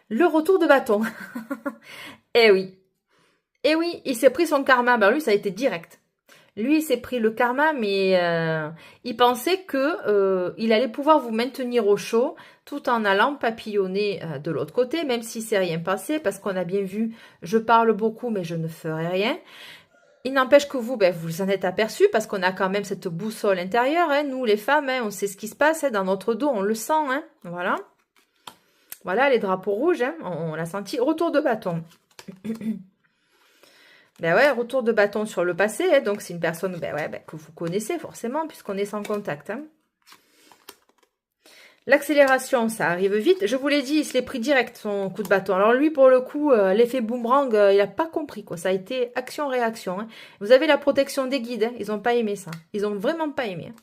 Le retour de bâton. Eh oui. Eh oui, il s'est pris son karma. Ben lui, ça a été direct. Lui, il s'est pris le karma, mais il pensait que il allait pouvoir vous maintenir au chaud tout en allant papillonner de l'autre côté, même si c'est rien passé, parce qu'on a bien vu, je parle beaucoup, mais je ne ferai rien. Il n'empêche que vous, ben, vous en êtes aperçu, parce qu'on a quand même cette boussole intérieure, hein, nous les femmes, hein, on sait ce qui se passe hein, dans notre dos, on le sent, hein, voilà. Voilà les drapeaux rouges, hein, on l'a senti. Retour de bâton. Ben ouais, retour de bâton sur le passé, hein, donc c'est une personne ben ouais, ben, que vous connaissez forcément, puisqu'on est sans contact. Hein. L'accélération, ça arrive vite. Je vous l'ai dit, il se l'est pris direct, son coup de bâton. Alors lui, pour le coup, l'effet boomerang, il n'a pas compris. Quoi. Ça a été action-réaction. Hein. Vous avez la protection des guides. Hein. Ils n'ont pas aimé ça. Ils n'ont vraiment pas aimé. Hein.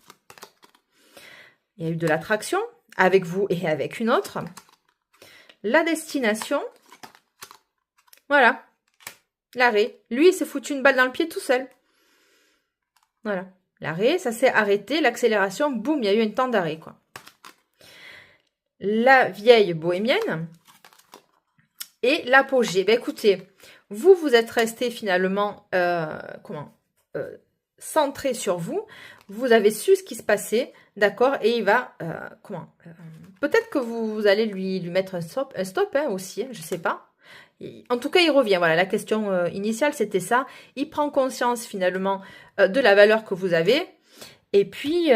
Il y a eu de l'attraction avec vous et avec une autre. La destination. Voilà. L'arrêt. Lui, il s'est foutu une balle dans le pied tout seul. Voilà. L'arrêt, ça s'est arrêté. L'accélération, boum, il y a eu un temps d'arrêt, quoi. La vieille bohémienne et l'apogée. Ben écoutez, vous êtes resté finalement centré sur vous. Vous avez su ce qui se passait, d'accord, et il va peut-être que vous allez lui mettre un stop hein, aussi, hein, je sais pas. En tout cas, il revient. Voilà, la question initiale, c'était ça. Il prend conscience finalement de la valeur que vous avez. Et puis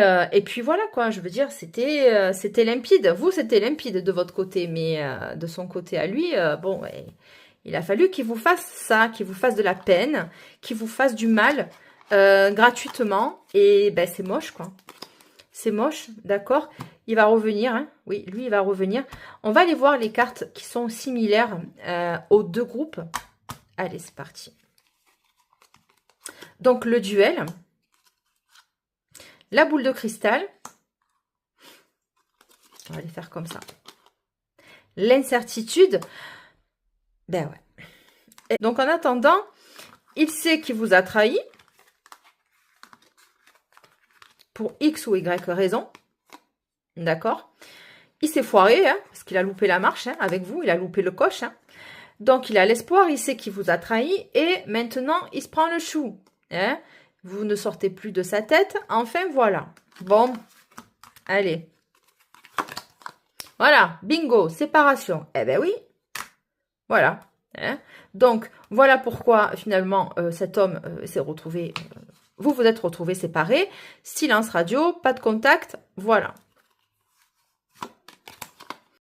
voilà quoi, je veux dire, c'était limpide. Vous, c'était limpide de votre côté, mais de son côté à lui, bon, il a fallu qu'il vous fasse ça, qu'il vous fasse de la peine, qu'il vous fasse du mal gratuitement. Et ben c'est moche quoi. C'est moche, d'accord. Il va revenir, hein. Oui, lui il va revenir. On va aller voir les cartes qui sont similaires aux deux groupes. Allez, c'est parti. Donc le duel. La boule de cristal. On va les faire comme ça. L'incertitude. Ben ouais. Et donc en attendant, il sait qu'il vous a trahi. Pour X ou Y raison. D'accord. Il s'est foiré, hein, parce qu'il a loupé la marche hein, avec vous. Il a loupé le coche. Hein. Donc il a l'espoir, il sait qu'il vous a trahi. Et maintenant, il se prend le chou. Hein. Vous ne sortez plus de sa tête. Enfin, voilà. Bon, allez. Voilà, bingo, séparation. Eh ben oui, voilà. Hein. Donc, voilà pourquoi, finalement, cet homme s'est retrouvé... vous vous êtes retrouvés séparés. Silence radio, pas de contact, voilà.